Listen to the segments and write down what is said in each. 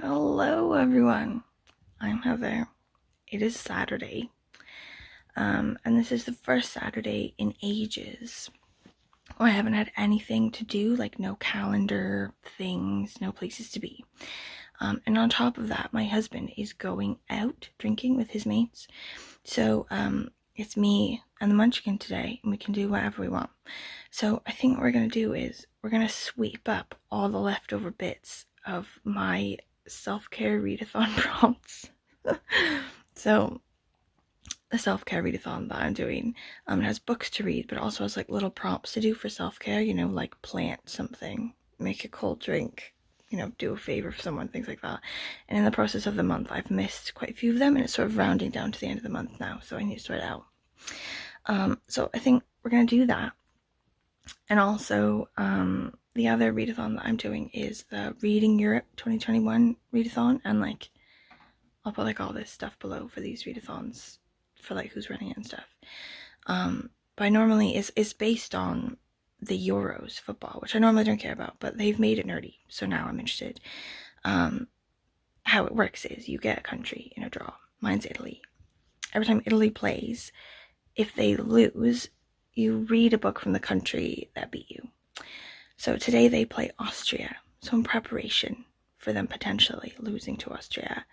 Hello everyone, I'm Heather. It is Saturday, and this is the first Saturday in ages where I haven't had anything to do, like no calendar things, no places to be. And on top of that, my husband is going out drinking with his mates, so it's me and the munchkin today, and we can do whatever we want. So I think what we're going to do is we're going to sweep up all the leftover bits of my self-care readathon prompts. So the self-care readathon that I'm doing has books to read, but also has like little prompts to do for self-care, like plant something, make a cold drink, do a favor for someone, things like that. And in the process of the month, I've missed quite a few of them, and it's sort of rounding down to the end of the month now, so I need to sort it out. So I think we're going to do that. And also, the other readathon that I'm doing is the Reading Europe 2021 readathon, and I'll put all this stuff below for these readathons for who's running it and stuff. But normally it's based on the Euros football, which I normally don't care about, but they've made it nerdy, so now I'm interested. How it works is you get a country in a draw. Mine's Italy. Every time Italy plays, if they lose, you read a book from the country that beat you. So today they play Austria. So in preparation for them potentially losing to Austria,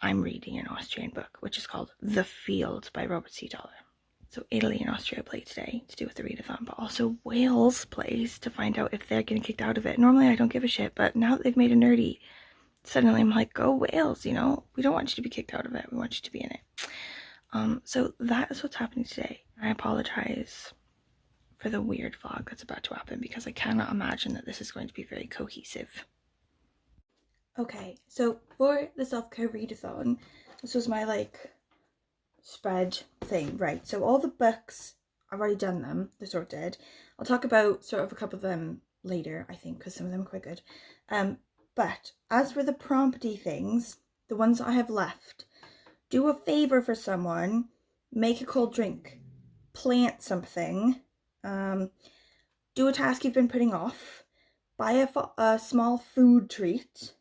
I'm reading an Austrian book, which is called The Field by Robert C. Dollar. So Italy and Austria play today to do with the readathon, but also Wales plays to find out if they're getting kicked out of it. Normally I don't give a shit, but now that they've made it nerdy, suddenly I'm like, go Wales, we don't want you to be kicked out of it, we want you to be in it. So that is what's happening today. I apologize for the weird vlog that's about to happen, because I cannot imagine that this is going to be very cohesive. Okay, so for the self-care readathon, this was my spread thing, right? So all the books, I've already done them, they're sorted. I'll talk about sort of a couple of them later, I think, because some of them are quite good. But as for the prompty things, the ones that I have left, do a favor for someone, make a cold drink, plant something, do a task you've been putting off, buy a small food treat,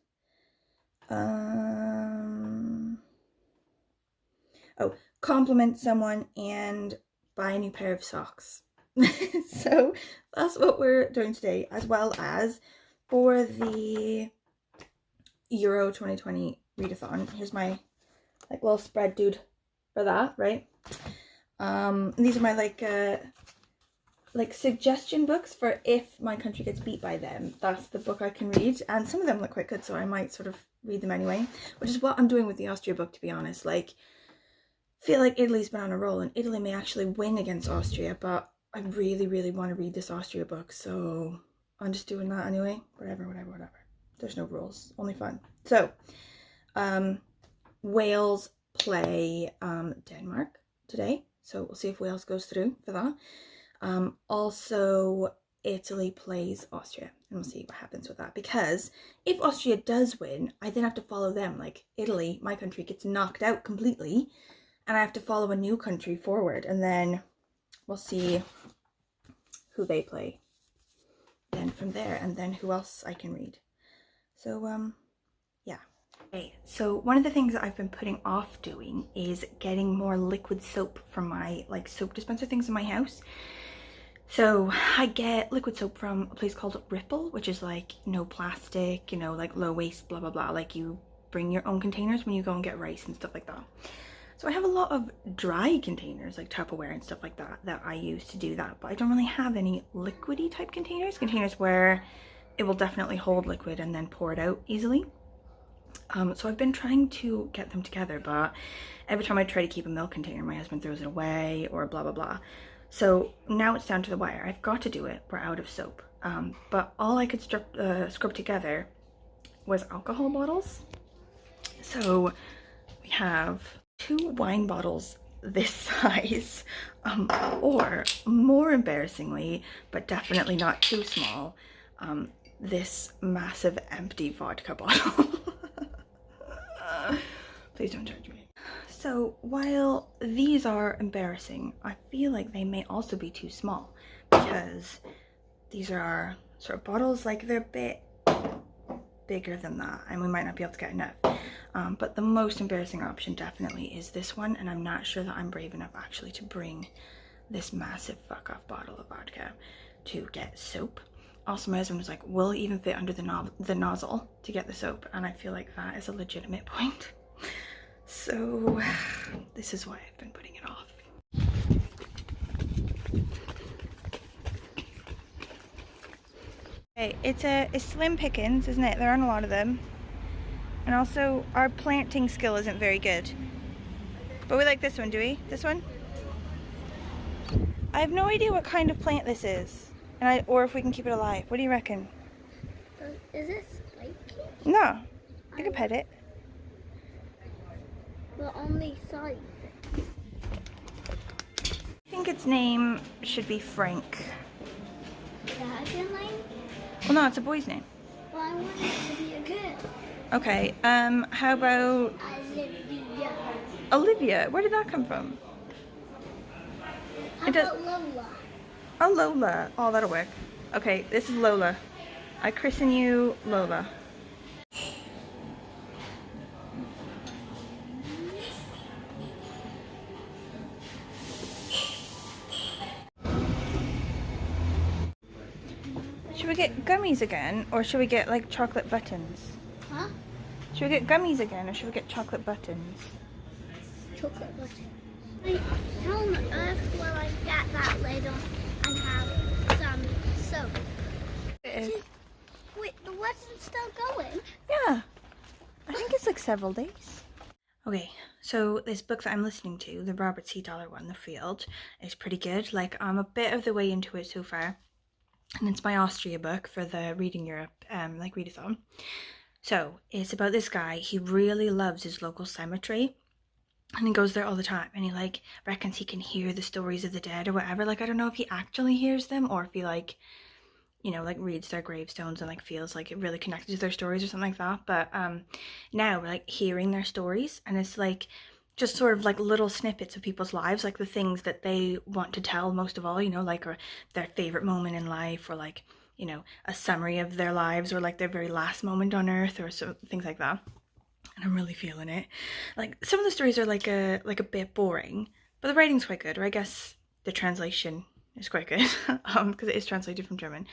compliment someone, and buy a new pair of socks. So that's what we're doing today, as well as for the Euro 2020 readathon. Here's my little spread dude for that, right? These are my suggestion books for if my country gets beat by them. That's the book I can read, and some of them look quite good, so I might sort of read them anyway, which is what I'm doing with the Austria book, to be honest. I feel like Italy's been on a roll, and Italy may actually win against Austria, but I really, really want to read this Austria book, so I'm just doing that anyway. Whatever. There's no rules, only fun. So, Wales play Denmark today, so we'll see if Wales goes through for that. Also, Italy plays Austria, and we'll see what happens with that, because if Austria does win, I then have to follow them. Italy, my country, gets knocked out completely, and I have to follow a new country forward, and then we'll see who they play then from there, and then who else I can read. So, yeah. Okay, so one of the things that I've been putting off doing is getting more liquid soap from my soap dispenser things in my house. So I get liquid soap from a place called Ripple, which is no plastic, low waste, blah blah blah. You bring your own containers when you go and get rice and stuff like that. So I have a lot of dry containers, like Tupperware and stuff like that, that I use to do that, but I don't really have any liquidy type containers where it will definitely hold liquid and then pour it out easily. So I've been trying to get them together, but every time I try to keep a milk container, my husband throws it away or blah blah blah. So now it's down to the wire. I've got to do it. We're out of soap. But all I could scrub together was alcohol bottles. So we have 2 wine bottles this size, or more embarrassingly, but definitely not too small, this massive empty vodka bottle. Please don't judge me. So while these are embarrassing, I feel like they may also be too small, because these are sort of bottles, they're a bit bigger than that, and we might not be able to get enough. But the most embarrassing option definitely is this one, and I'm not sure that I'm brave enough actually to bring this massive fuck off bottle of vodka to get soap. Also, my husband was like, will it even fit under the nozzle to get the soap? And I feel like that is a legitimate point. So this is why I've been putting it off. Okay, it's slim pickings, isn't it? There aren't a lot of them. And also, our planting skill isn't very good. But we like this one, do we? This one? I have no idea what kind of plant this is. Or if we can keep it alive. What do you reckon? Is it spiky? No. I can pet it. But on the side. I think its name should be Frank. That's your name? Well, no, it's a boy's name. Well, I want it to be a girl. Okay, how about Olivia. Olivia? Where did that come from? How about Lola? Oh, Lola. Oh, that'll work. Okay, this is Lola. I christen you Lola. Should we get gummies again, or should we get like chocolate buttons? Huh? Should we get gummies again, or should we get chocolate buttons? Chocolate buttons. How on earth will I get that lid on and have some soap? It is. Wait, the lesson's still going? Yeah. I think it's like several days. Okay, so this book that I'm listening to, the Robert C. Dollar one, The Field, is pretty good. Like, I'm a bit of the way into it so far. And it's my Austria book for the Reading Europe, like readathon. So it's about this guy. He really loves his local cemetery, and he goes there all the time. And he like reckons he can hear the stories of the dead or whatever. Like, I don't know if he actually hears them or if he like, you know, like reads their gravestones and like feels like it really connected to their stories or something like that. But now we're like hearing their stories, and it's like just sort of like little snippets of people's lives, like the things that they want to tell most of all, you know, like or their favorite moment in life, or like, you know, a summary of their lives, or like their very last moment on earth, or so things like that. And I'm really feeling it. Like, some of the stories are like a bit boring, but the writing's quite good, or I guess the translation is quite good, because it is translated from German.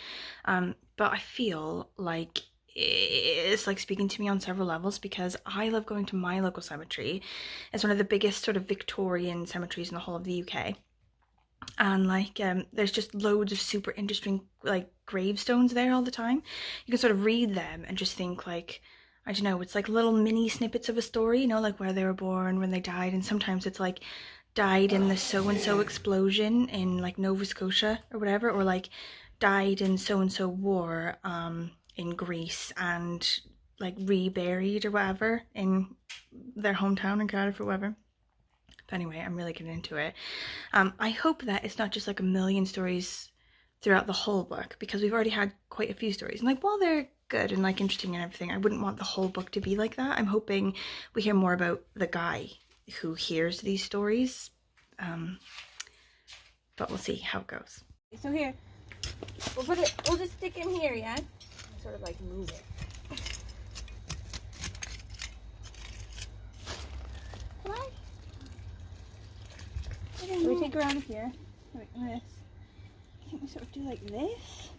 But I feel like it's like speaking to me on several levels, because I love going to my local cemetery. It's one of the biggest sort of Victorian cemeteries in the whole of the UK. And like there's just loads of super interesting like gravestones there all the time. You can sort of read them and just think like, I don't know, it's like little mini snippets of a story, you know, like where they were born, when they died, and sometimes it's like died in the so-and-so explosion in like Nova Scotia or whatever, or like died in so-and-so war in Greece and like reburied or whatever in their hometown in Cardiff or whatever. But anyway, I'm really getting into it. I hope that it's not just like a million stories throughout the whole book, because we've already had quite a few stories, and like while they're good and like interesting and everything, I wouldn't want the whole book to be like that. I'm hoping we hear more about the guy who hears these stories, but we'll see how it goes. So here, we'll just stick in here, yeah? Sort of like move it. What? So we take her out of here, like this. I think we sort of do like this.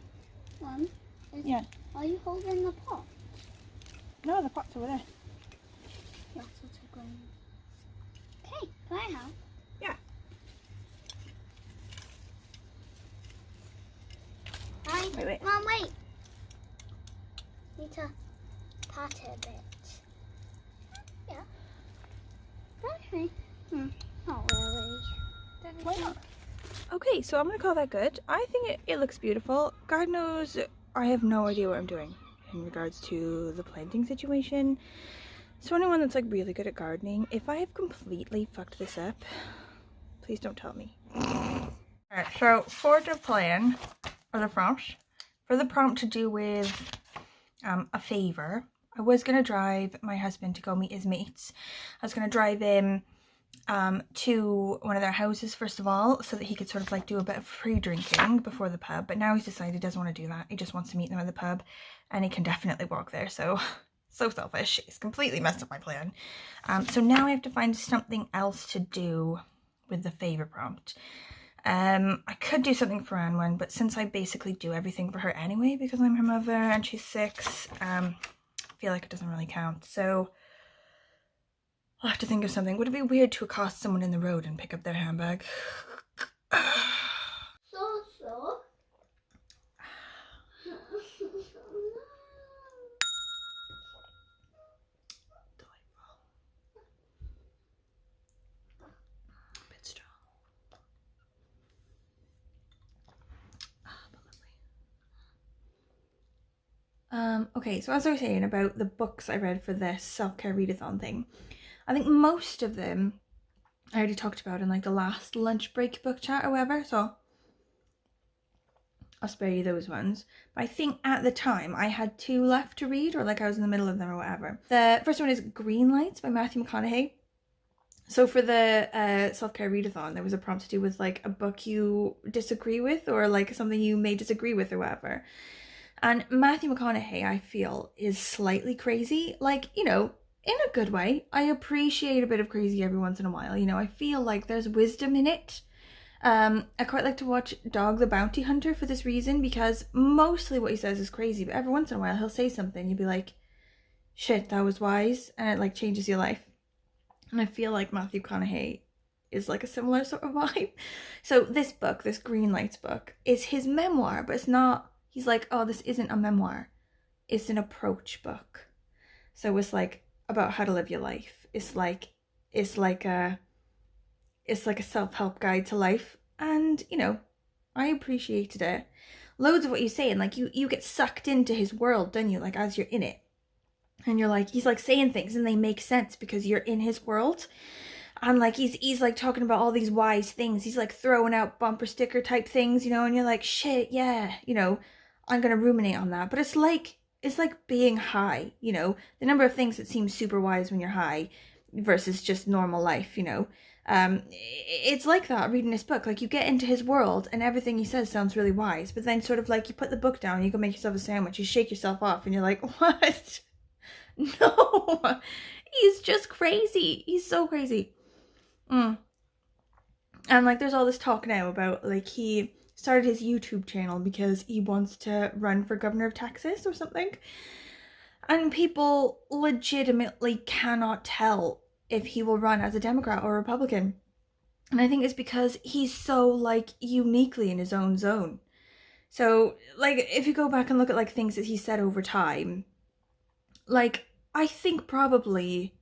Yeah. Are you holding the pot? No, the pot's over there. Yes, I'll take one. Okay, can I help? Yeah. Wait. Mom, wait. Need to pat it a bit. Yeah. Okay. Not really. Why not? Okay, so I'm gonna call that good. I think it looks beautiful. God knows I have no idea what I'm doing in regards to the planting situation. So anyone that's like really good at gardening, if I have completely fucked this up, please don't tell me. Alright, so for the plan, or the prompt, for the prompt to do with a favour, I was gonna drive my husband to go meet his mates. I was gonna drive him to one of their houses first of all, so that he could sort of like do a bit of free drinking before the pub. But now he's decided he doesn't want to do that. He just wants to meet them at the pub, and he can definitely walk there. So selfish. He's completely messed up my plan. So now I have to find something else to do with the favor prompt. I could do something for Anwen, but since I basically do everything for her anyway because I'm her mother and she's 6, I feel like it doesn't really count. So I'll have to think of something. Would it be weird to accost someone in the road and pick up their handbag? So. Delightful. A bit strong. But lovely. Okay, so as I was saying about the books I read for this Selfcare Readathon thing, I think most of them I already talked about in like the last lunch break book chat or whatever, so I'll spare you those ones. But I think at the time I had 2 left to read, or like I was in the middle of them or whatever. The first one is Green Lights by Matthew McConaughey. So for the Self-Care Readathon, there was a prompt to do with like a book you disagree with, or like something you may disagree with or whatever. And Matthew McConaughey, I feel, is slightly crazy. Like, you know, in a good way. I appreciate a bit of crazy every once in a while. You know, I feel like there's wisdom in it. I quite like to watch Dog the Bounty Hunter for this reason, because mostly what he says is crazy, but every once in a while he'll say something, you'll be like, shit, that was wise, and it like changes your life. And I feel like Matthew McConaughey is like a similar sort of vibe. So this book, this Green Lights book, is his memoir, but it's not, he's like, oh, this isn't a memoir. It's an approach book. So it's like about how to live your life. It's like a self-help guide to life, and you know, I appreciated it. Loads of what he's saying, like you get sucked into his world, don't you, like as you're in it, and you're like, he's like saying things and they make sense because you're in his world. And like he's like talking about all these wise things, he's like throwing out bumper sticker type things, you know, and you're like, shit, yeah, you know, I'm gonna ruminate on that. But it's like being high, you know, the number of things that seem super wise when you're high versus just normal life, you know. It's like that reading this book. Like you get into his world and everything he says sounds really wise, but then sort of like you put the book down, you go make yourself a sandwich, you shake yourself off, and you're like, what? No, he's just crazy. He's so crazy. And like there's all this talk now about like he started his YouTube channel because he wants to run for governor of Texas or something, and people legitimately cannot tell if he will run as a Democrat or Republican. And I think it's because he's so like uniquely in his own zone. So like if you go back and look at like things that he said over time, like I think probably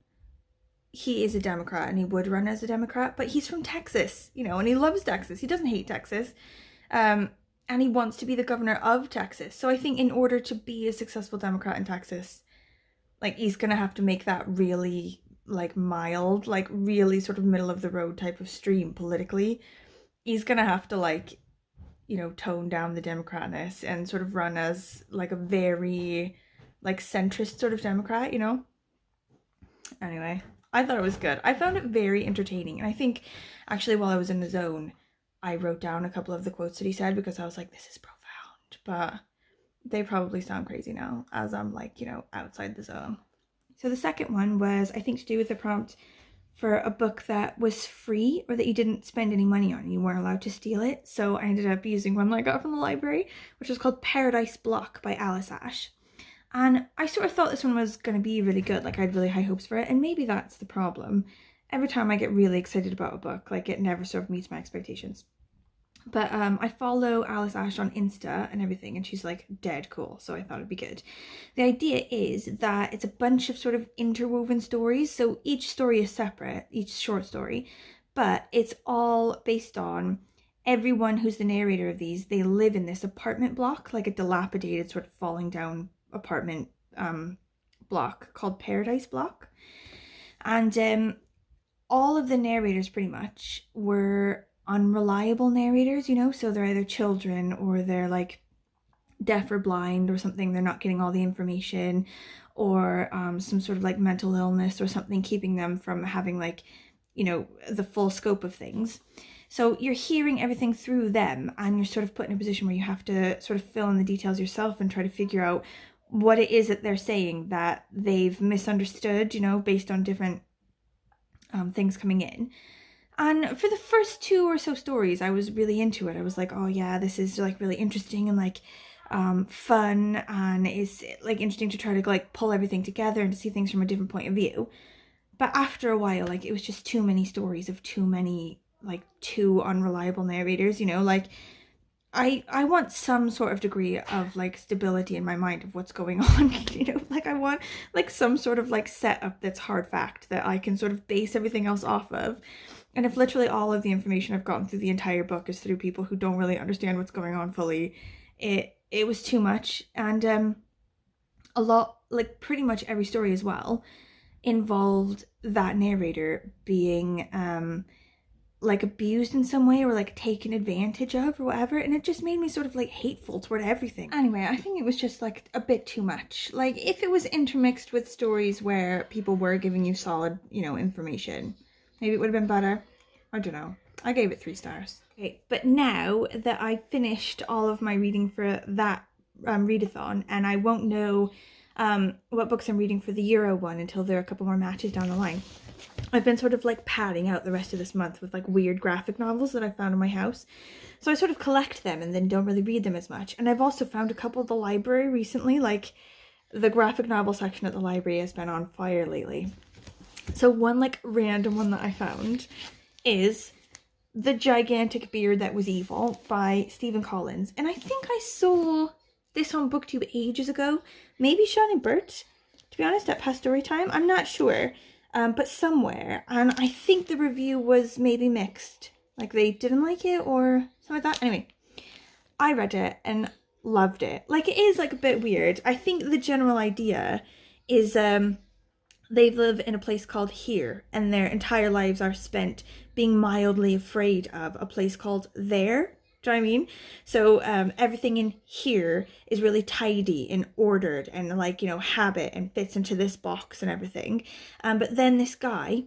he is a Democrat and he would run as a Democrat, but he's from Texas, you know, and he loves Texas. He doesn't hate Texas. And he wants to be the governor of Texas. So I think in order to be a successful Democrat in Texas, like he's gonna have to make that really like mild, like really sort of middle of the road type of stream politically. He's gonna have to like, you know, tone down the Democratness and sort of run as like a very like centrist sort of Democrat, you know. Anyway, I thought it was good. I found it very entertaining, and I think actually while I was in the zone I wrote down a couple of the quotes that he said because I was like, this is profound, but they probably sound crazy now as I'm like, you know, outside the zone. So the second one was, I think, to do with the prompt for a book that was free or that you didn't spend any money on. You weren't allowed to steal it. So I ended up using one that I got from the library, which was called Paradise Block by Alice Ash. And I sort of thought this one was going to be really good. Like I had really high hopes for it. And maybe that's the problem. Every time I get really excited about a book, like it never sort of meets my expectations. But I follow Alice Ash on Insta and everything, and she's like dead cool, so I thought it'd be good. The idea is that it's a bunch of sort of interwoven stories, so each story is separate, each short story, but it's all based on everyone who's the narrator of these. They live in this apartment block, like a dilapidated sort of falling down apartment block called Paradise Block. And all of the narrators pretty much were unreliable narrators, you know, so they're either children or they're like deaf or blind or something, they're not getting all the information, or some sort of like mental illness or something keeping them from having like you know, the full scope of things. So you're hearing everything through them, and you're sort of put in a position where you have to sort of fill in the details yourself and try to figure out what it is that they're saying that they've misunderstood, you know, based on different things coming in. And for the first 2 or so stories, I was really into it. I was like, oh yeah, this is like really interesting and like fun, and it's like interesting to try to like pull everything together and to see things from a different point of view. But after a while, like, it was just too many stories of too many, like, too unreliable narrators, you know, like, I want some sort of degree of like stability in my mind of what's going on, you know, like I want like some sort of like setup that's hard fact that I can sort of base everything else off of. And if literally all of the information I've gotten through the entire book is through people who don't really understand what's going on fully, it was too much. And a lot, like pretty much every story as well, involved that narrator being like abused in some way or like taken advantage of or whatever, and it just made me sort of like hateful toward everything. Anyway, I think it was just like a bit too much. Like if it was intermixed with stories where people were giving you solid, you know, information, maybe it would have been better. I don't know. I gave it 3 stars. Okay, but now that I've finished all of my reading for that readathon, and I won't know what books I'm reading for the Euro one until there are a couple more matches down the line. I've been sort of like padding out the rest of this month with like weird graphic novels that I found in my house. So I sort of collect them and then don't really read them as much. And I've also found a couple at the library recently, like the graphic novel section at the library has been on fire lately. So one like random one that I found is The Gigantic Beard That Was Evil by Stephen Collins. And I think I saw this on BookTube ages ago. Maybe Sean and Bert, to be honest, at past story time. I'm not sure. But somewhere, and I think the review was maybe mixed, like they didn't like it or something like that. Anyway, I read it and loved it. Like, it is like a bit weird. I think the general idea is they live in a place called Here, and their entire lives are spent being mildly afraid of a place called There. Do you know what I mean? So everything in Here is really tidy and ordered and like, you know, habit and fits into this box and everything. But then this guy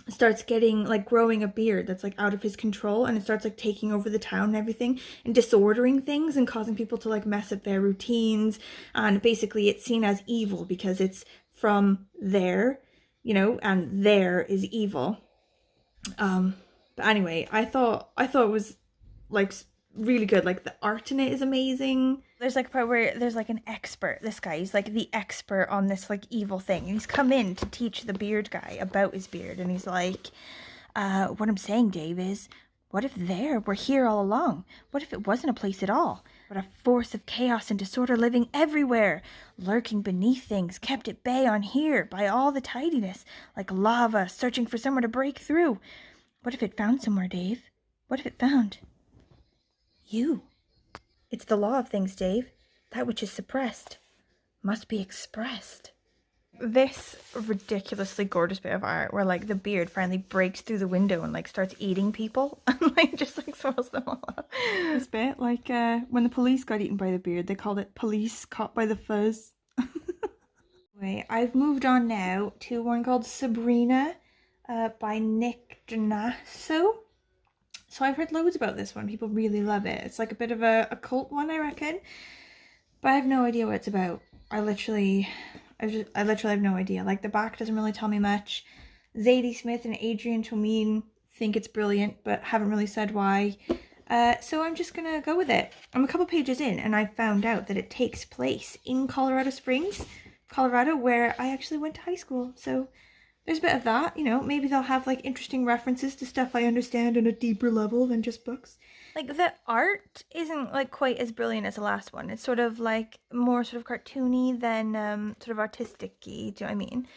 starts getting like growing a beard that's like out of his control, and it starts like taking over the town and everything and disordering things and causing people to like mess up their routines. And basically it's seen as evil because it's from there, you know, and there is evil. But anyway, I thought it was like really good. Like the art in it is amazing. There's like a part where there's like an expert. This guy, he's like the expert on this like evil thing, and he's come in to teach the beard guy about his beard. And he's like, what I'm saying, Dave, is what if there were here all along? What if it wasn't a place at all, but a force of chaos and disorder living everywhere, lurking beneath things, kept at bay on Here by all the tidiness, like lava searching for somewhere to break through? What if it found somewhere, Dave? What if it found you? It's the law of things, Dave. That which is suppressed must be expressed. This ridiculously gorgeous bit of art where like the beard finally breaks through the window and like starts eating people and like just like swallows them all up. This bit, like when the police got eaten by the beard, they called it Police Caught by the Fuzz. Anyway, I've moved on now to one called Sabrina by Nick Donasso. So I've heard loads about this one. People really love it. It's like a bit of a cult one, I reckon. But I have no idea what it's about. I literally have no idea. Like, the back doesn't really tell me much. Zadie Smith and Adrian Tomine think it's brilliant, but haven't really said why. So I'm just gonna go with it. I'm a couple pages in, and I found out that it takes place in Colorado Springs, Colorado, where I actually went to high school. So there's a bit of that, you know, maybe they'll have like interesting references to stuff I understand on a deeper level than just books. Like the art isn't like quite as brilliant as the last one. It's sort of like more sort of cartoony than sort of artistic-y, do you know what I mean?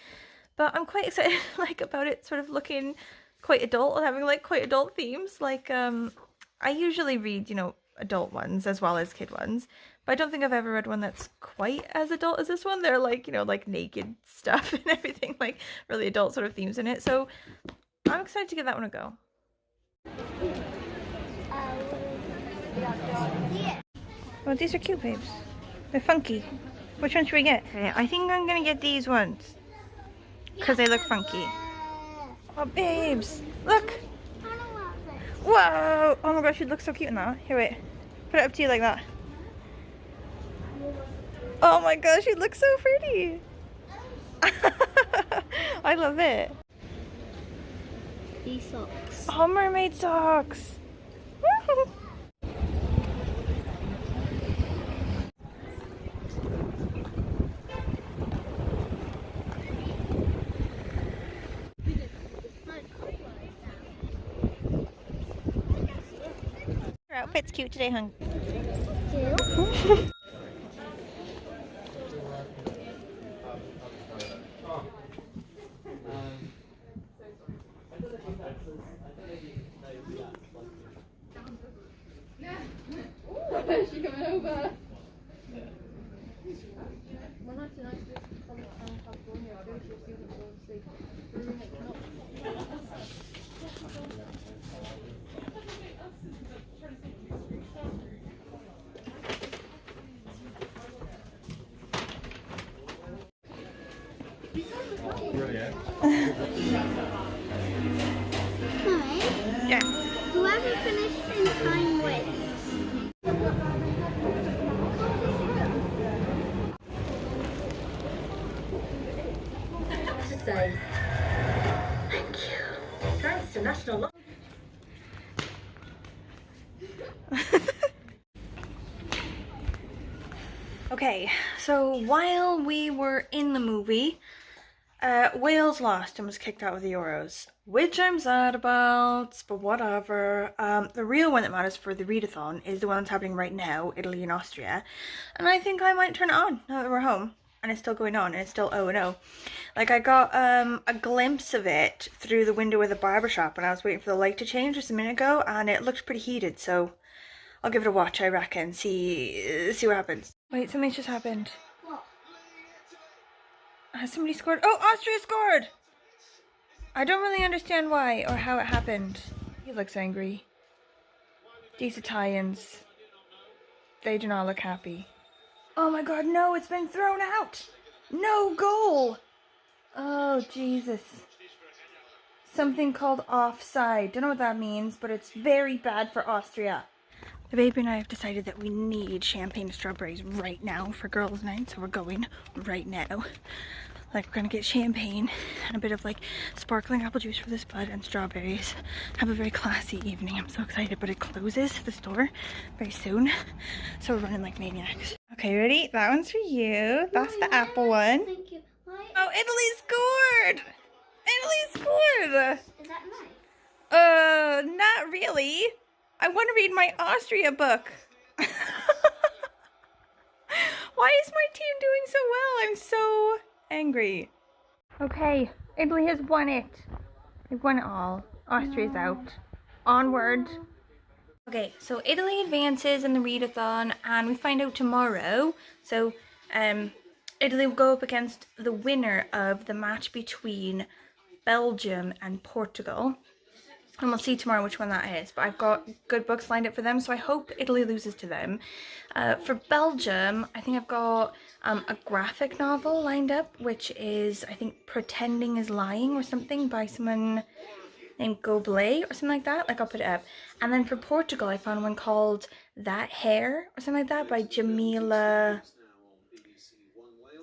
But I'm quite excited like about it sort of looking quite adult and having like quite adult themes. Like I usually read, you know, adult ones as well as kid ones, but I don't think I've ever read one that's quite as adult as this one. They're like, you know, like naked stuff and everything, like really adult sort of themes in it. So I'm excited to give that one a go. Well, these are cute, babes. They're funky. Which one should we get? Okay, I think I'm gonna get these ones because they look funky. Oh, babes, look. I don't want this. Whoa. Oh my gosh, she looks so cute in that. Here, wait. Put it up to you like that. Oh my gosh, she looks so pretty. I love it. These socks. Oh, mermaid socks. Your outfit's cute today, hon. She coming over. When I tonight from California, I don't just use it for sleep. Mummy, Yeah. whoever finished in time wins. To say thank you. Thanks to National Law. Okay, so while we were in the movie, Wales lost and was kicked out of the Euros, which I'm sad about, but whatever. The real one that matters for the readathon is the one that's happening right now, Italy and Austria, and I think I might turn it on now that we're home, and it's still going on, and it's still 0-0. Like, I got a glimpse of it through the window of the barbershop, and I was waiting for the light to change just a minute ago, and it looked pretty heated, so I'll give it a watch, I reckon, see what happens. Wait, something's just happened. What? Has somebody scored? Oh, Austria scored! I don't really understand why or how it happened. He looks angry. These Italians, they do not look happy. Oh my god, no, it's been thrown out! No goal! Oh, Jesus. Something called offside. Don't know what that means, but it's very bad for Austria. The baby and I have decided that we need champagne and strawberries right now for girls' night, so we're going right now. Like, we're gonna get champagne and a bit of like sparkling apple juice for this bud and strawberries. Have a very classy evening. I'm so excited, but it closes, the store, very soon. So we're running like maniacs. Okay, ready? That one's for you. That's the apple one. Thank you. Why? Oh, Italy scored! Italy scored! Is that nice? Not really. I want to read my Austria book. Why is my team doing so well? I'm so angry. Okay, Italy has won it. They've won it all. Austria's out. Onward. Okay, so Italy advances in the readathon, and we find out tomorrow. So, Italy will go up against the winner of the match between Belgium and Portugal. And we'll see tomorrow which one that is. But I've got good books lined up for them, so I hope Italy loses to them. For Belgium, I think I've got a graphic novel lined up, which is, I think, Pretending is Lying or something by someone named Goblet or something like that. Like, I'll put it up. And then for Portugal, I found one called That Hair or something like that by Jamila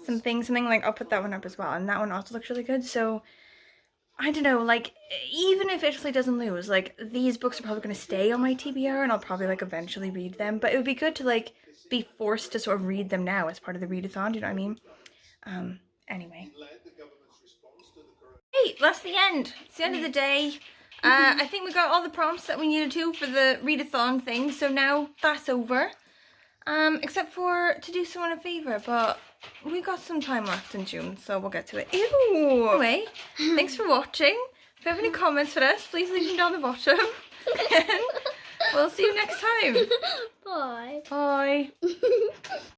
something like, I'll put that one up as well. And that one also looks really good. So I don't know, like, even if Italy doesn't lose, like, these books are probably going to stay on my TBR and I'll probably, like, eventually read them. But it would be good to, like, be forced to sort of read them now as part of the readathon, do you know what I mean? Anyway. Hey, that's the end. It's the end of the day. I think we got all the prompts that we needed to for the readathon thing, so now that's over. Except for to do someone a favour, but we got some time left in June, so we'll get to it. Ew! Anyway, thanks for watching. If you have any comments for us, please leave them down the bottom. And we'll see you next time. Bye. Bye.